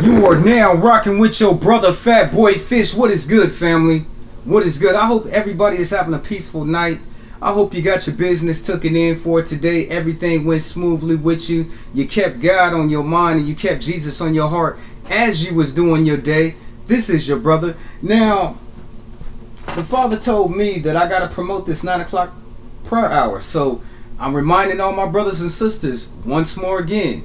You are now rocking with your brother Fat Boy Fish. What is good, family? What is good? I hope everybody is having a peaceful night. I hope you got your business taken in for today. Everything went smoothly with you. You kept God on your mind and you kept Jesus on your heart as you was doing your day. This is your brother. Now, the Father told me that I got to promote this 9 o'clock prayer hour. So I'm reminding all my brothers and sisters once more again.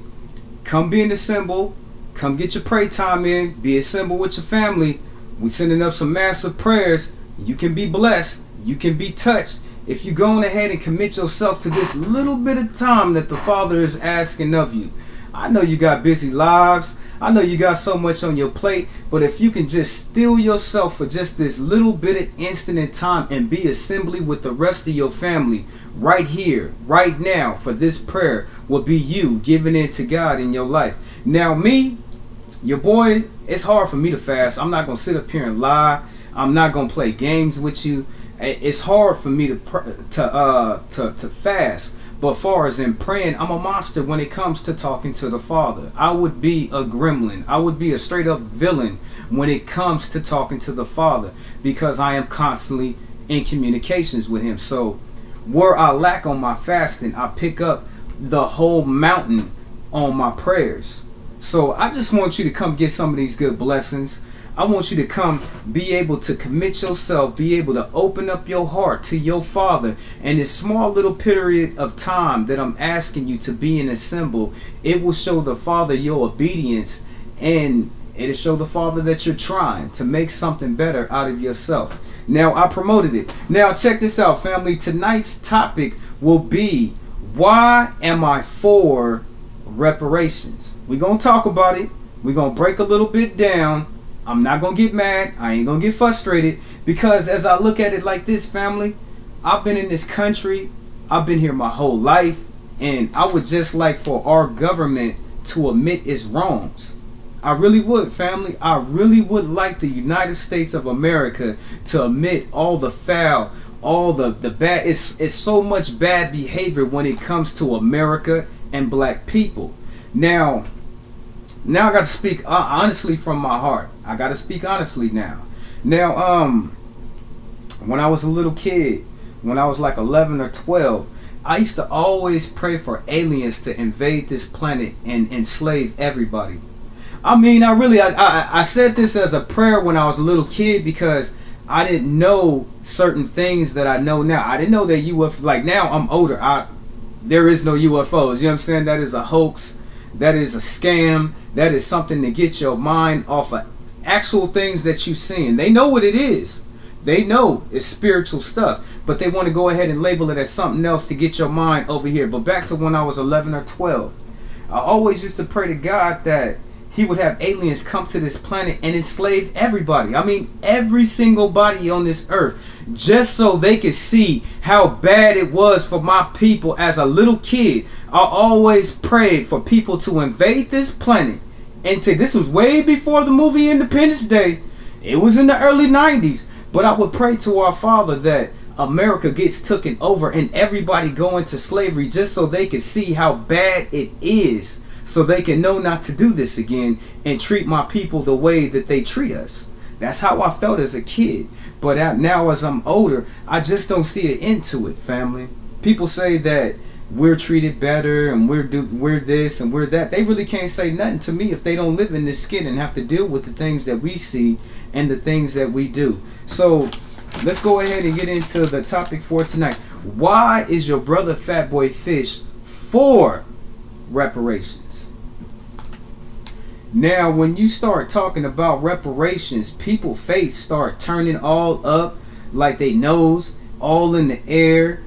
Come be in the symbol. Come get your pray time in. Be assembled with your family. We sending up some massive prayers. You can be blessed. You can be touched. If you go on ahead and commit yourself to this little bit of time that the Father is asking of you. I know you got busy lives. I know you got so much on your plate. But if you can just still yourself for just this little bit of instant in time and be assembly with the rest of your family right here, right now, for this prayer will be you giving in to God in your life. Now me, your boy, it's hard for me to fast. I'm not going to sit up here and lie. I'm not going to play games with you. It's hard for me to fast. But far as in praying, I'm a monster when it comes to talking to the Father. I would be a gremlin. I would be a straight up villain when it comes to talking to the Father, because I am constantly in communications with Him. So where I lack on my fasting, I pick up the whole mountain on my prayers. So I just want you to come get some of these good blessings. I want you to come be able to commit yourself, be able to open up your heart to your Father. And this small little period of time that I'm asking you to be in a symbol, it will show the Father your obedience, and it'll show the Father that you're trying to make something better out of yourself. Now, I promoted it. Now, check this out, family. Tonight's topic will be, why am I for reparations? We're going to talk about it. We're going to break a little bit down. I'm not going to get mad. I ain't going to get frustrated, because as I look at it like this, family, I've been in this country. I've been here my whole life, and I would just like for our government to admit its wrongs. I really would, family. I really would like the United States of America to admit all the foul, all the bad. It's so much bad behavior when it comes to America and black people. Now I got to speak honestly from my heart. I got to speak honestly now. Now, when I was a little kid, when I was like 11 or 12, I used to always pray for aliens to invade this planet and enslave everybody. I mean, I said this as a prayer when I was a little kid, because I didn't know certain things that I know now. I didn't know that UFO, like now I'm older, there is no UFOs. You know what I'm saying? That is a hoax. That is a scam. That is something to get your mind off of actual things that you've seen. They know what it is. They know it's spiritual stuff, but they want to go ahead and label it as something else to get your mind over here. But back to when I was 11 or 12, I always used to pray to God that He would have aliens come to this planet and enslave everybody. I mean, every single body on this earth, just so they could see how bad it was for my people as a little kid. I always prayed for people to invade this planet. And this was way before the movie Independence Day. It was in the early 90s. But I would pray to our Father that America gets taken over and everybody go into slavery, just so they could see how bad it is, so they can know not to do this again and treat my people the way that they treat us. That's how I felt as a kid. But now as I'm older, I just don't see an end to it, family. People say that we're treated better and we're this and we're that. They really can't say nothing to me if they don't live in this skin and have to deal with the things that we see and the things that we do. So let's go ahead and get into the topic for tonight. Why is your brother Fat Boy Fish for reparations? Now, when you start talking about reparations, people's face start turning all up, like they nose all in the air,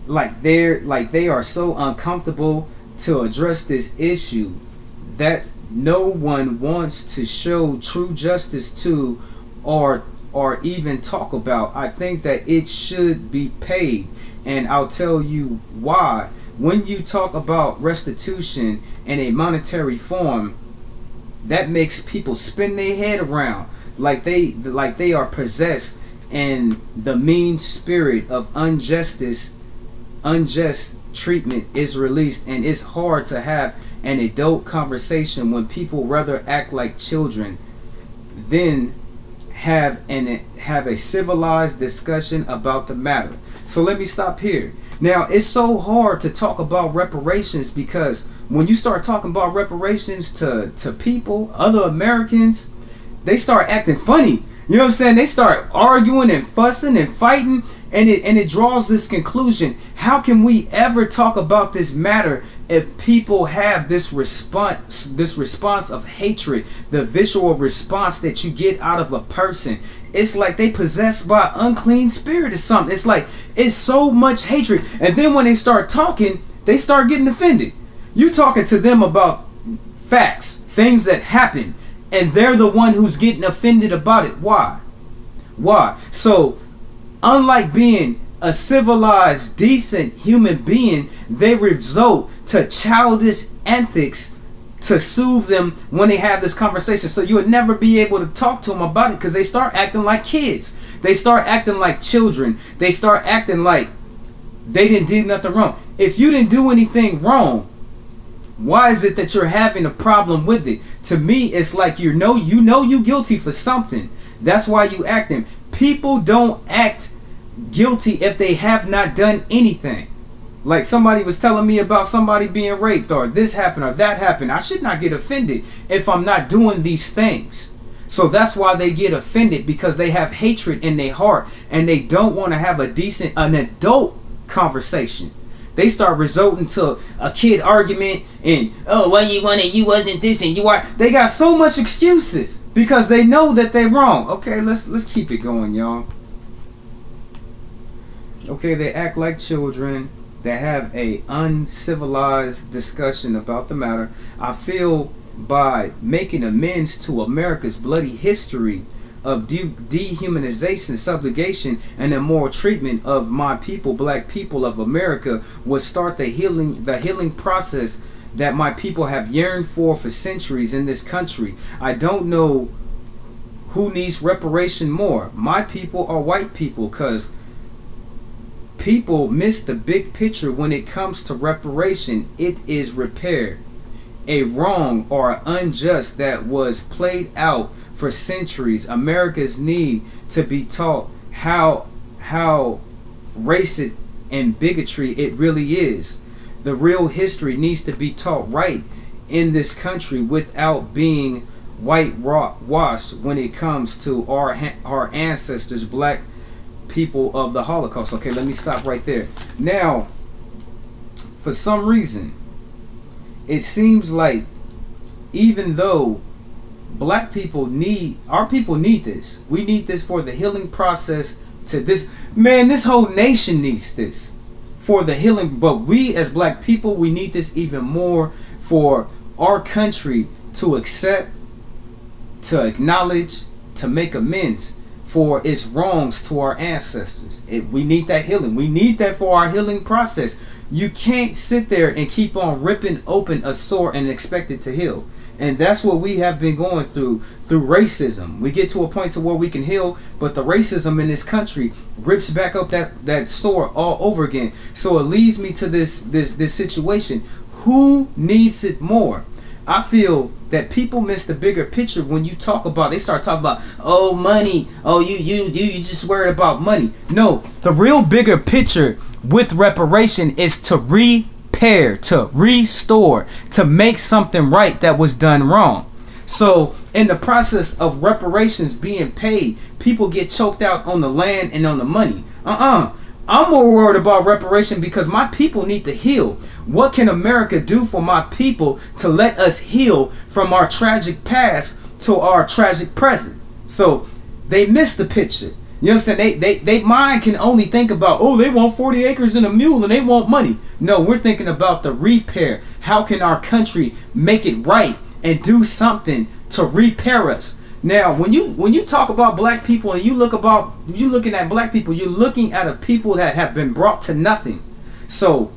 like they are so uncomfortable to address this issue that no one wants to show true justice to, or even talk about. I think that it should be paid, and I'll tell you why. When you talk about restitution in a monetary form, that makes people spin their head around like they are possessed, and the mean spirit of unjust treatment is released, and it's hard to have an adult conversation when people rather act like children than have a civilized discussion about the matter. So let me stop here. Now, it's so hard to talk about reparations because when you start talking about reparations to people, other Americans, they start acting funny. You know what I'm saying? They start arguing and fussing and fighting, and it draws this conclusion. How can we ever talk about this matter if people have this response of hatred, the visual response that you get out of a person? It's like they possessed by unclean spirit or something. It's like it's so much hatred. And then when they start talking, they start getting offended. You talking to them about facts, things that happen, and they're the one who's getting offended about it. Why? So, unlike being a civilized, decent human being, they resort to childish antics to soothe them when they have this conversation. So you would never be able to talk to them about it because they start acting like kids. They start acting like children. They start acting like they didn't do nothing wrong. If you didn't do anything wrong, why is it that you're having a problem with it? To me, it's like you know you guilty for something. That's why you acting. People don't act guilty if they have not done anything. Like somebody was telling me about somebody being raped or this happened or that happened. I should not get offended if I'm not doing these things. So that's why they get offended, because they have hatred in their heart and they don't want to have an adult conversation. They start resorting to a kid argument and, oh, why you wanted, you wasn't this and you are. They got so much excuses because they know that they're wrong. Okay, let's keep it going, y'all. Okay, they act like children. They have a uncivilized discussion about the matter. I feel by making amends to America's bloody history of dehumanization, subjugation, and immoral treatment of my people, black people of America, would start the healing process that my people have yearned for centuries in this country. I don't know who needs reparation more, my people or white people, because people miss the big picture when it comes to reparation. It is repair a wrong or unjust that was played out for centuries. America's need to be taught how racist and bigotry it really is. The real history needs to be taught right in this country without being whitewashed when it comes to our ancestors, black people of the Holocaust. Okay, let me stop right there. Now, for some reason, it seems like even though black people our people need this. We need this for the healing process to this. Man, this whole nation needs this for the healing. But we as black people, we need this even more for our country to accept, to acknowledge, to make amends for its wrongs to our ancestors. We need that healing. We need that for our healing process. You can't sit there and keep on ripping open a sore and expect it to heal. And that's what we have been going through racism. We get to a point to where we can heal, but the racism in this country rips back up that sore all over again. So it leads me to this situation. Who needs it more? I feel that people miss the bigger picture when you talk about, they start talking about, oh, money, oh, you just worried about money. No, the real bigger picture with reparation is to repair, to restore, to make something right that was done wrong. So in the process of reparations being paid, people get choked out on the land and on the money. I'm more worried about reparation because my people need to heal. What can America do for my people to let us heal from our tragic past to our tragic present? So they miss the picture. You know what I'm saying? They mind can only think about, oh, they want 40 acres and a mule and they want money. No, we're thinking about the repair. How can our country make it right and do something to repair us? Now, when you talk about black people and you looking at black people, you're looking at a people that have been brought to nothing. So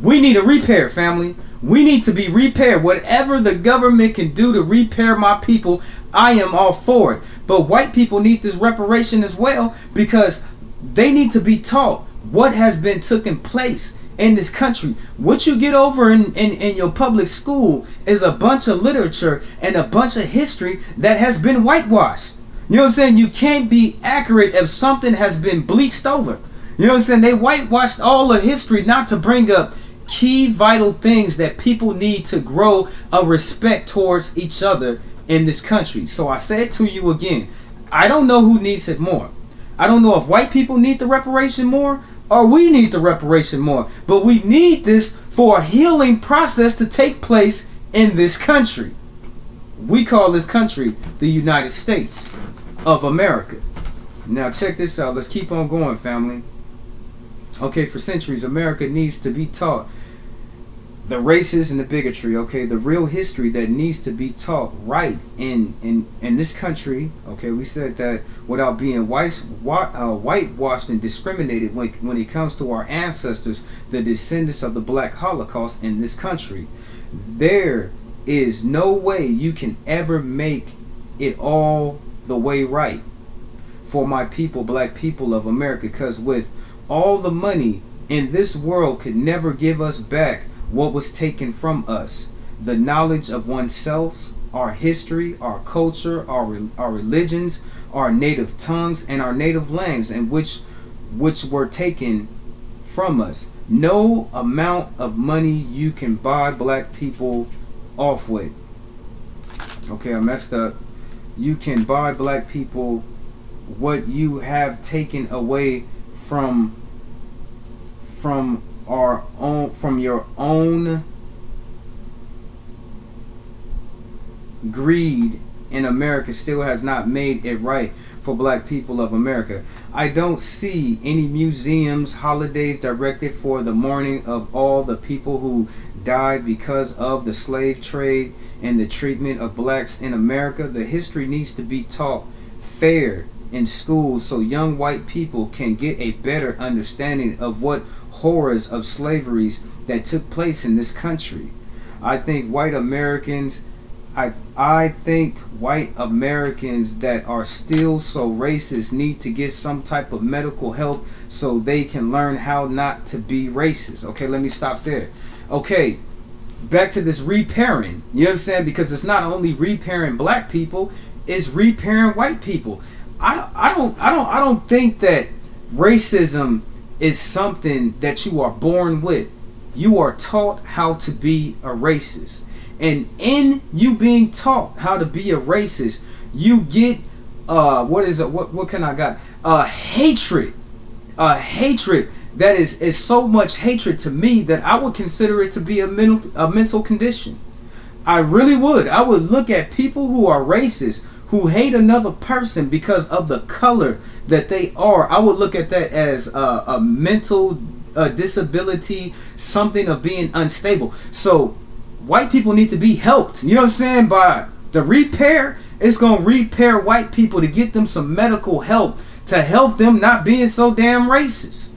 we need a repair, family. We need to be repaired. Whatever the government can do to repair my people, I am all for it. But white people need this reparation as well, because they need to be taught what has been taking place in this country. What you get over in your public school is a bunch of literature and a bunch of history that has been whitewashed. You know what I'm saying? You can't be accurate if something has been bleached over. You know what I'm saying? They whitewashed all the history not to bring up key vital things that people need to grow a respect towards each other in this country. So I said to you again, I don't know who needs it more. I don't know if white people need the reparation more or we need the reparation more. But we need this for a healing process to take place in this country. We call this country the United States of America. Now check this out. Let's keep on going, family. Okay, for centuries, America needs to be taught the races and the bigotry, okay, the real history that needs to be taught right in this country. Okay, we said that without being whitewashed and discriminated when it comes to our ancestors, the descendants of the Black Holocaust in this country. There is no way you can ever make it all the way right for my people, black people of America, because with all the money in this world could never give us back what was taken from us. The knowledge of oneself, our history, our culture, our religions, our native tongues, and our native lands, and which were taken from us. No amount of money you can buy black people off with. Okay, I messed up. You can buy black people what you have taken away from your own greed in America still has not made it right for black people of America. I don't see any museums, holidays directed for the mourning of all the people who died because of the slave trade and the treatment of blacks in America. The history needs to be taught fair in schools so young white people can get a better understanding of what horrors of slaveries that took place in this country. I think white Americans that are still so racist need to get some type of medical help so they can learn how not to be racist. Okay, let me stop there. Okay, back to this repairing. You know what I'm saying? Because it's not only repairing black people, it's repairing white people. I don't think that racism is something that you are born with. You are taught how to be a racist. And in you being taught how to be a racist, you get what can I got? Hatred. Hatred that is so much hatred to me that I would consider it to be a mental condition. I really would. I would look at people who are racist, who hate another person because of the color that they are. I would look at that as a mental disability, something of being unstable. So white people need to be helped. You know what I'm saying? By the repair, it's going to repair white people to get them some medical help to help them not being so damn racist.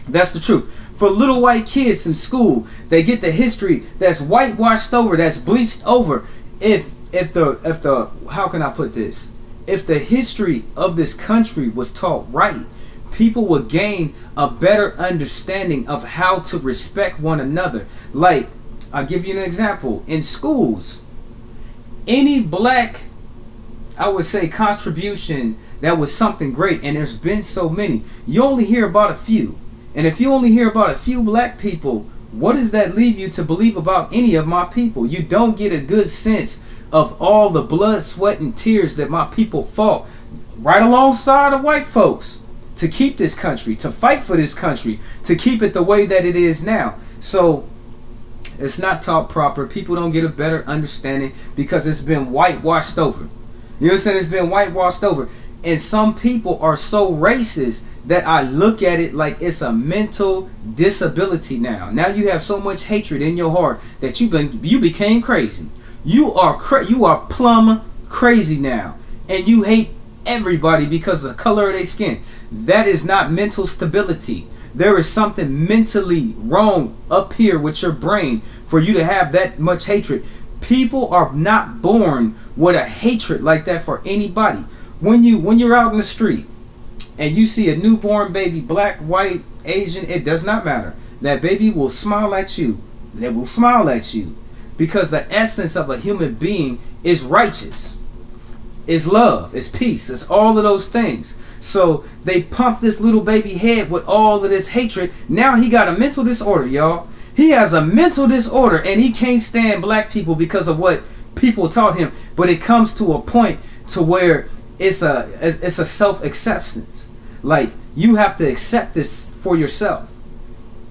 That's the truth. For little white kids in school, they get the history that's whitewashed over, that's bleached over. If the how can I put this? If the history of this country was taught right, people would gain a better understanding of how to respect one another. Like, I'll give you an example. In schools, any black, I would say, contribution that was something great, and there's been so many, you only hear about a few. And if you only hear about a few black people, what does that leave you to believe about any of my people? You don't get a good sense of all the blood, sweat, and tears that my people fought right alongside of white folks to keep this country, to fight for this country, to keep it the way that it is now. So it's not taught proper. People don't get a better understanding because it's been whitewashed over. You know what I'm saying? It's been whitewashed over. And some people are so racist that I look at it like it's a mental disability now. Now you have so much hatred in your heart that you became crazy. You are plumb crazy now. And you hate everybody because of the color of their skin. That is not mental stability. There is something mentally wrong up here with your brain for you to have that much hatred. People are not born with a hatred like that for anybody. When you're out in the street and you see a newborn baby, black, white, Asian, it does not matter. that baby will smile at you. They will smile at you. Because the essence of a human being is righteous, is love, is peace, is all of those things. So they pump this little baby head with all of this hatred. Now he got a mental disorder, y'all. He has a mental disorder, and he can't stand black people because of what people taught him. But it comes to a point to where it's a self-acceptance. Like, you have to accept this for yourself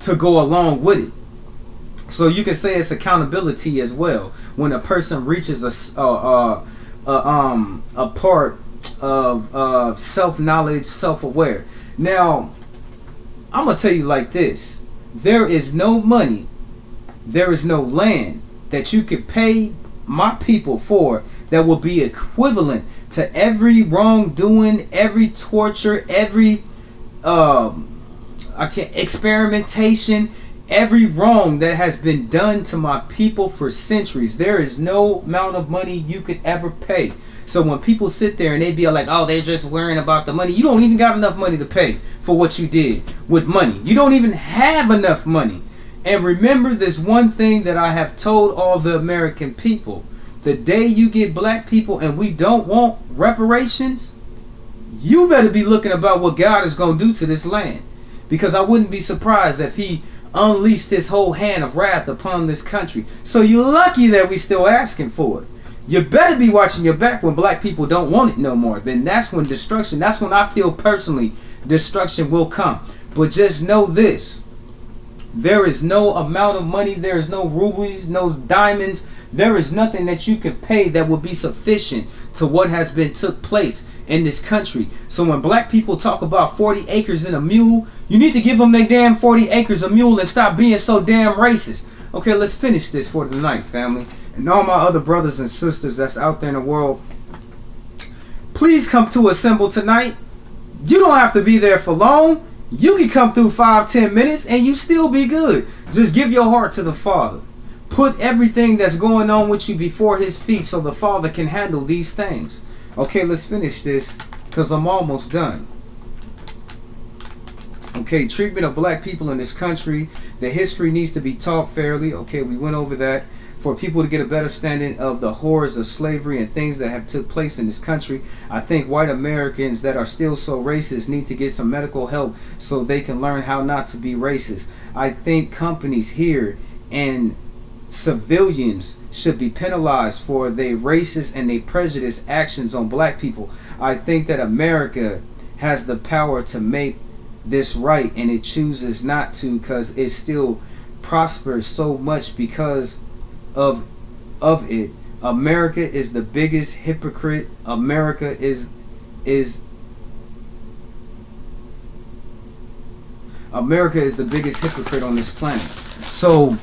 to go along with it. So you can say it's accountability as well. When a person reaches a part of self-knowledge, self-aware. Now, I'm gonna tell you like this: there is no money, there is no land that you could pay my people for that will be equivalent to every wrongdoing, every torture, every experimentation, every wrong that has been done to my people for centuries. There is no amount of money you could ever pay. So when people sit there and they be like, oh, they're just worrying about the money, you don't even got enough money to pay for what you did with money. You don't even have enough money. And remember this one thing that I have told all the American people: the day you get black people and we don't want reparations, you better be looking about what God is going to do to this land. Because I wouldn't be surprised if he unleashed his whole hand of wrath upon this country. So you're lucky that we still asking for it. You better be watching your back when black people don't want it no more. Then that's when destruction, that's when I feel personally destruction will come. But just know this: there is no amount of money, there is no rubies, no diamonds, there is nothing that you can pay that will be sufficient to what has been took place in this country. So when black people talk about 40 acres and a mule, you need to give them their damn 40 acres a mule and stop being so damn racist. Okay, let's finish this for the night, family. And all my other brothers and sisters that's out there in the world, please come to assemble tonight. You don't have to be there for long. You can come through 5-10 minutes and you still be good. Just give your heart to the Father. Put everything that's going on with you before his feet so the Father can handle these things. Okay, let's finish this because I'm almost done. Okay, treatment of black people in this country. The history needs to be taught fairly. Okay, we went over that. For people to get a better understanding of the horrors of slavery and things that have took place in this country, I think white Americans that are still so racist need to get some medical help so they can learn how not to be racist. I think companies here and civilians should be penalized for their racist and their prejudiced actions on black people. I think that America has the power to make this right, and it chooses not to because it still prospers so much because of it. America is the biggest hypocrite. America is the biggest hypocrite on this planet. So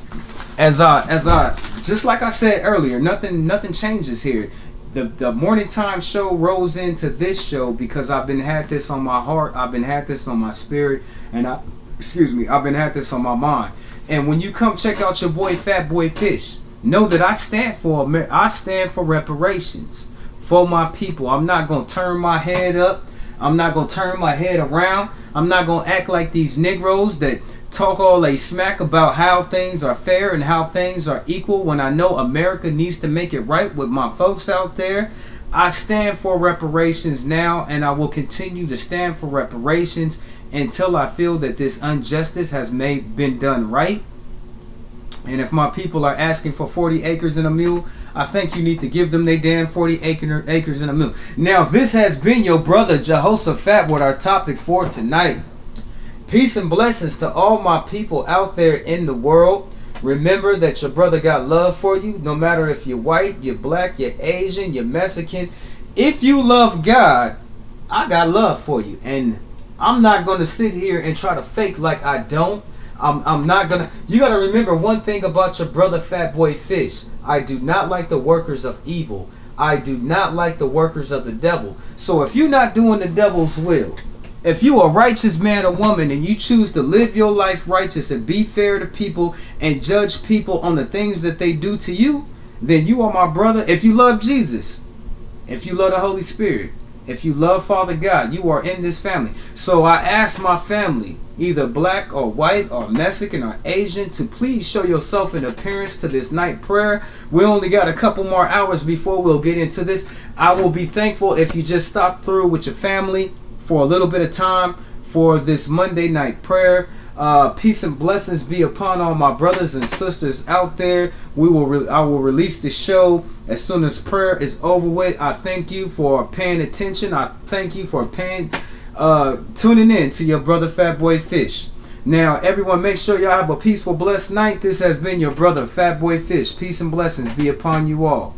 as I just like I said earlier, nothing changes here. The morning time show rose into this show because I've been had this on my heart, I've been had this on my spirit, and I've been had this on my mind. And when you come check out your boy Fat Boy Fish, know that I stand for reparations for my people. I'm not gonna turn my head up. I'm not gonna turn my head around. I'm not gonna act like these Negroes that talk all they smack about how things are fair and how things are equal when I know America needs to make it right with my folks out there. I stand for reparations now, and I will continue to stand for reparations until I feel that this injustice has been done right. And if my people are asking for 40 acres and a mule, I think you need to give them their damn 40 acres and a mule. Now, this has been your brother Jehoshaphat with our topic for tonight. Peace and blessings to all my people out there in the world. Remember that your brother got love for you, no matter if you're white, you're black, you're Asian, you're Mexican. If you love God, I got love for you. And I'm not going to sit here and try to fake like I don't. I'm not gonna. You gotta remember one thing about your brother Fat Boy Fish. I do not like the workers of evil. I do not like the workers of the devil. So if you're not doing the devil's will, if you a righteous man or woman and you choose to live your life righteous and be fair to people and judge people on the things that they do to you, then you are my brother. If you love Jesus, if you love the Holy Spirit, if you love Father God, you are in this family. So I ask my family, either black or white or Mexican or Asian, to please show yourself in appearance to this night prayer. We only got a couple more hours before we'll get into this. I will be thankful if you just stop through with your family for a little bit of time for this Monday night prayer. Peace and blessings be upon all my brothers and sisters out there. I will release the show as soon as prayer is over with. I thank you for paying attention. I thank you for tuning in to your brother Fatboy Fish. Now, everyone, make sure y'all have a peaceful, blessed night. This has been your brother Fatboy Fish. Peace and blessings be upon you all.